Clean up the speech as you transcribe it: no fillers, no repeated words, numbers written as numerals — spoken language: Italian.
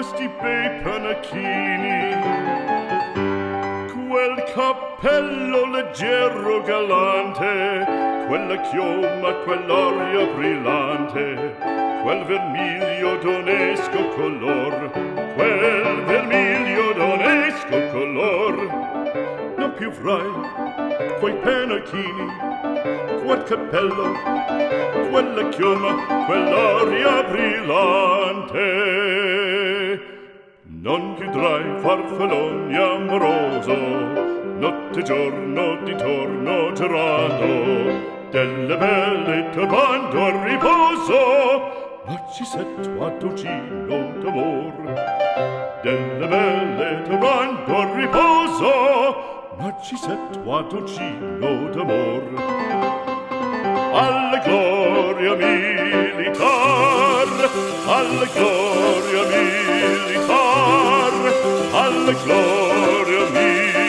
questi bei panacchini, quel cappello leggero galante, quella chioma, quell'aria brillante, quel vermiglio d'onesco color, quel vermiglio d'onesco color. Non più avrai quei panacchini, quel cappello, quella chioma, quell'aria brillante. Non chiudrai farfalloni amoroso, notte e giorno d'intorno girando, delle belle turbando a riposo, Narcisetto a dolcino d'amor. Delle belle turbando a riposo, Narcisetto a dolcino d'amor. Alla gloria militar, alla gloria militar, alla gloria militar.